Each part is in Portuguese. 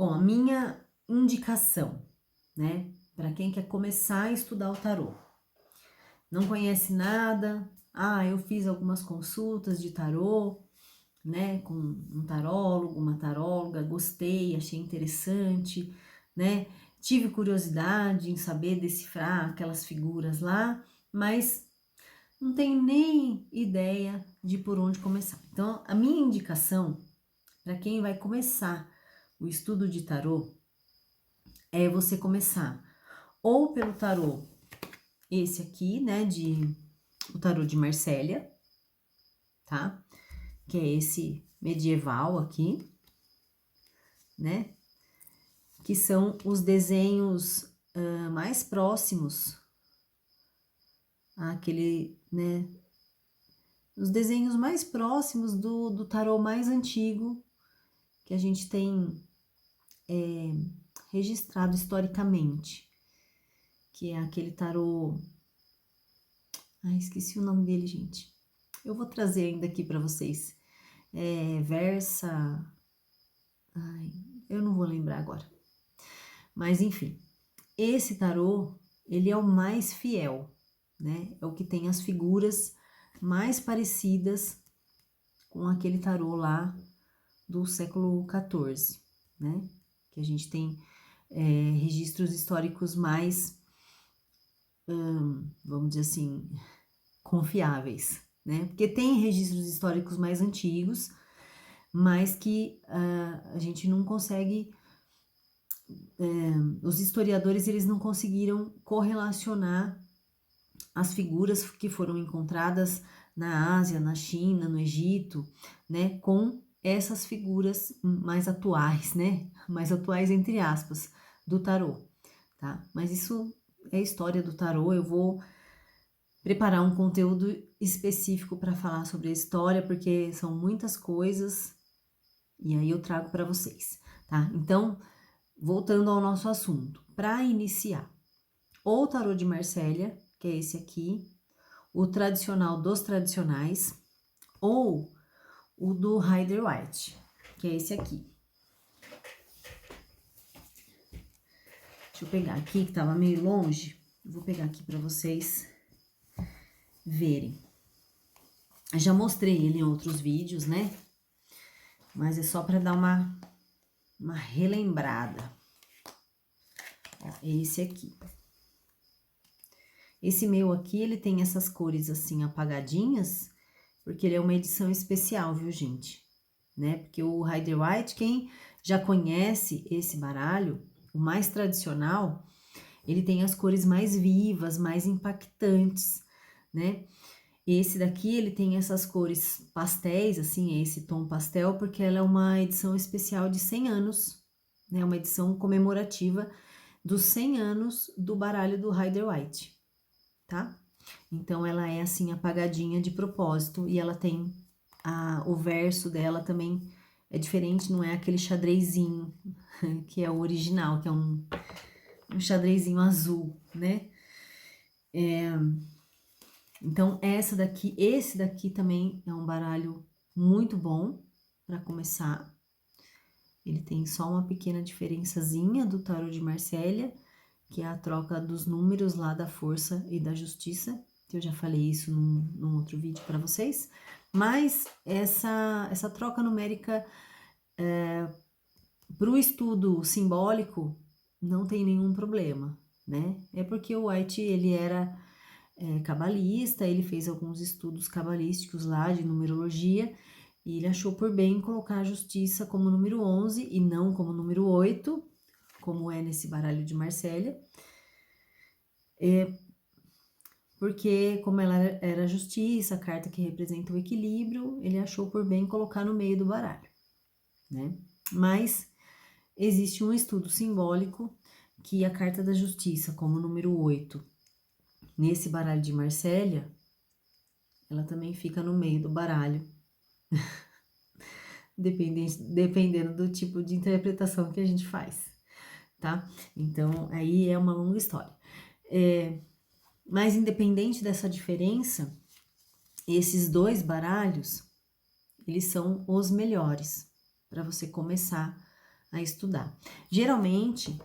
Bom, a minha indicação, né, para quem quer começar a estudar o tarô, não conhece nada, eu fiz algumas consultas de tarô, né, com um tarólogo, uma taróloga, gostei, achei interessante, né, tive curiosidade em saber decifrar aquelas figuras lá, mas não tenho nem ideia de por onde começar. Então, a minha indicação para quem vai começar o estudo de tarô é você começar ou pelo tarô, esse aqui, né, o tarô de Marsella, tá? Que é esse medieval aqui, né? Que são os desenhos mais próximos àquele, né? Os desenhos mais próximos do tarô mais antigo que a gente tem registrado historicamente, que é aquele tarô. Esqueci o nome dele, gente. Eu vou trazer ainda aqui para vocês. Versa. Eu não vou lembrar agora. Mas enfim, esse tarô, ele é o mais fiel, né? É o que tem as figuras mais parecidas com aquele tarô lá do século XIV, né? Que a gente tem registros históricos mais, vamos dizer assim, confiáveis, né? Porque tem registros históricos mais antigos, mas que a gente não consegue, os historiadores eles não conseguiram correlacionar as figuras que foram encontradas na Ásia, na China, no Egito, né, com essas figuras mais atuais, né, mais atuais entre aspas, do tarô, tá? Mas isso é a história do tarô. Eu vou preparar um conteúdo específico para falar sobre a história, porque são muitas coisas e aí eu trago para vocês, tá? Então, voltando ao nosso assunto, para iniciar, ou o tarô de Marsella, que é esse aqui, o tradicional dos tradicionais, ou o do Rider-Waite, que é esse aqui. Deixa eu pegar aqui, que tava meio longe. Vou pegar aqui para vocês verem. Eu já mostrei ele em outros vídeos, né? Mas é só para dar uma relembrada. Ó, esse aqui. Esse meu aqui, ele tem essas cores assim apagadinhas, porque ele é uma edição especial, viu, gente? Né? Porque o Rider-Waite, quem já conhece esse baralho, o mais tradicional, ele tem as cores mais vivas, mais impactantes, né? Esse daqui, ele tem essas cores pastéis, assim, esse tom pastel, porque ela é uma edição especial de 100 anos, né? Uma edição comemorativa dos 100 anos do baralho do Rider-Waite, tá? Então, ela é assim, apagadinha de propósito, e ela tem o verso dela também é diferente, não é aquele xadrezinho que é o original, que é um xadrezinho azul, né? Então, esse daqui também é um baralho muito bom para começar. Ele tem só uma pequena diferençazinha do tarô de Marsella, que é a troca dos números lá da força e da justiça, que eu já falei isso num outro vídeo para vocês. Mas essa troca numérica para o estudo simbólico não tem nenhum problema, né? É porque o White, ele era cabalista, ele fez alguns estudos cabalísticos lá de numerologia, e ele achou por bem colocar a justiça como número 11 e não como número 8, como é nesse baralho de Marsella. Porque como ela era a justiça, a carta que representa o equilíbrio, ele achou por bem colocar no meio do baralho, né? Mas existe um estudo simbólico que a carta da justiça, como número 8, nesse baralho de Marsella, ela também fica no meio do baralho, dependendo do tipo de interpretação que a gente faz, tá? Então, aí é uma longa história. Mas independente dessa diferença, esses dois baralhos, eles são os melhores para você começar a estudar. Geralmente,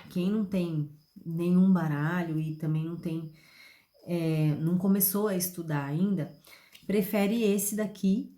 quem não tem nenhum baralho e também não começou a estudar ainda, prefere esse daqui,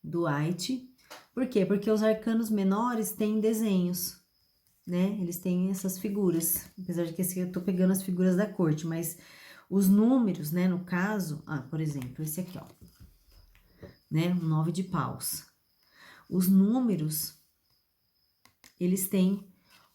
do White. Por quê? Porque os arcanos menores têm desenhos, né? Eles têm essas figuras, apesar de que esse eu tô pegando as figuras da corte, mas os números, né, no caso, por exemplo, esse aqui, ó, né, o 9 de paus. Os números, eles têm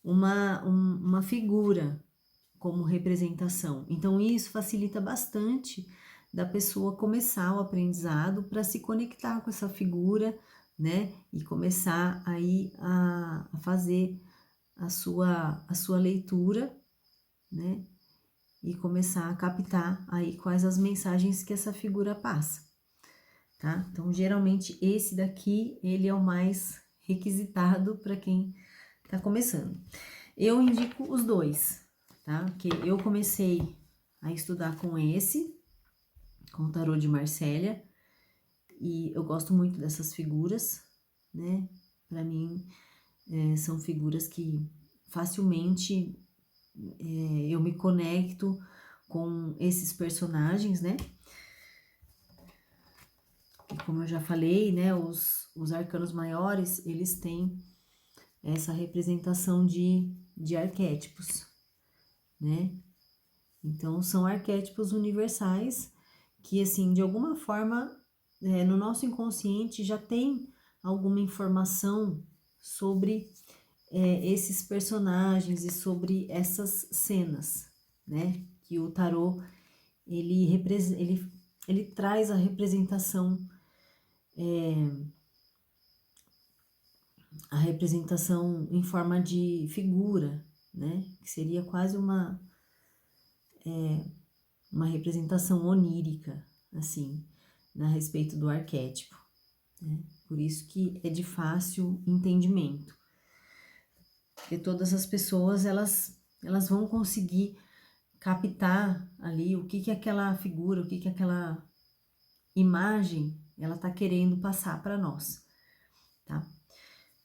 uma figura como representação. Então, isso facilita bastante da pessoa começar o aprendizado para se conectar com essa figura, né? E começar aí a fazer a sua leitura, né? E começar a captar aí quais as mensagens que essa figura passa, tá? Então, geralmente, esse daqui, ele é o mais requisitado para quem tá começando. Eu indico os dois, tá? Porque eu comecei a estudar com o tarô de Marsella, e eu gosto muito dessas figuras, né? Para mim, são figuras que facilmente eu me conecto com esses personagens, né? E como eu já falei, né? Os arcanos maiores, eles têm essa representação de arquétipos, né? Então, são arquétipos universais que, assim, de alguma forma, no nosso inconsciente já tem alguma informação sobre esses personagens e sobre essas cenas, né? Que o tarô, ele traz a representação, em forma de figura, né? Que seria quase uma representação onírica, assim, a respeito do arquétipo, né? Por isso que é de fácil entendimento. Porque todas as pessoas, elas vão conseguir captar ali o que aquela figura, o que aquela imagem, ela tá querendo passar para nós, tá?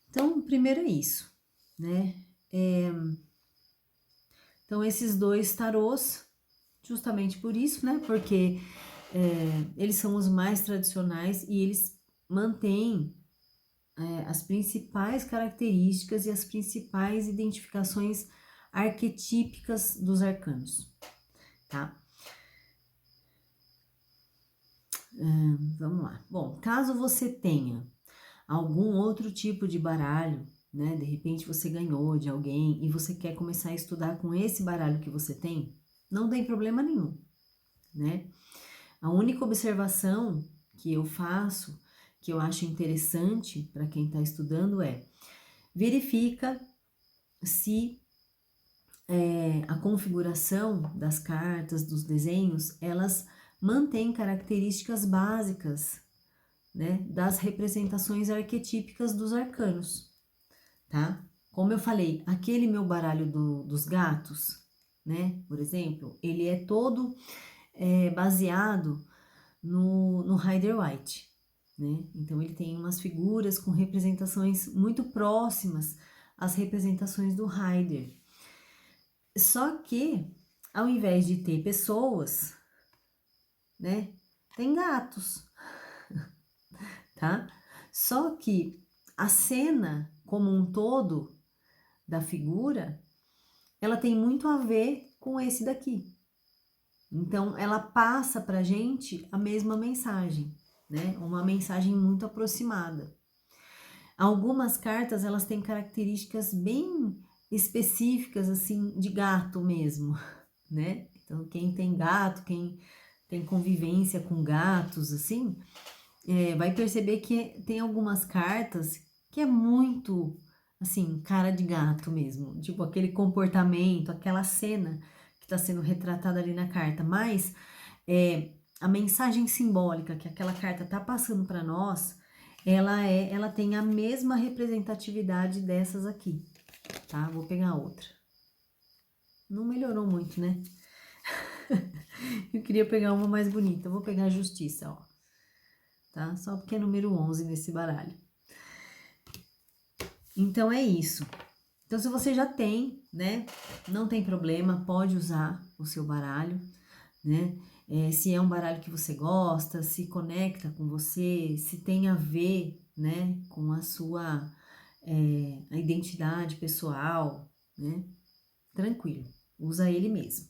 Então, primeiro é isso, né? Então, esses dois tarôs, justamente por isso, né? Porque eles são os mais tradicionais e eles mantêm as principais características e as principais identificações arquetípicas dos arcanos, tá? Vamos lá. Bom, caso você tenha algum outro tipo de baralho, né? De repente você ganhou de alguém e você quer começar a estudar com esse baralho que você tem, não tem problema nenhum, né? A única observação que eu faço, que eu acho interessante para quem está estudando verifica se a configuração das cartas, dos desenhos, elas mantêm características básicas, né, das representações arquetípicas dos arcanos, tá? Como eu falei, aquele meu baralho dos gatos, né, por exemplo, ele é todo baseado no Rider-Waite, né? Então, ele tem umas figuras com representações muito próximas às representações do Rider. Só que, ao invés de ter pessoas, né, tem gatos, tá? Só que a cena como um todo da figura, ela tem muito a ver com esse daqui. Então, ela passa pra gente a mesma mensagem, né? Uma mensagem muito aproximada. Algumas cartas, elas têm características bem específicas, assim, de gato mesmo, né? Então, quem tem gato, quem tem convivência com gatos, assim, vai perceber que tem algumas cartas que é muito, assim, cara de gato mesmo. Tipo, aquele comportamento, aquela cena que está sendo retratada ali na carta. Mas a mensagem simbólica que aquela carta está passando para nós, ela tem a mesma representatividade dessas aqui, tá? Vou pegar outra. Não melhorou muito, né? Eu queria pegar uma mais bonita. Vou pegar a Justiça, ó. Tá? Só porque é número 11 nesse baralho. Então é isso. Então, se você já tem, né, não tem problema, pode usar o seu baralho, né? Se é um baralho que você gosta, se conecta com você, se tem a ver, né, com a sua a identidade pessoal, né? Tranquilo, usa ele mesmo.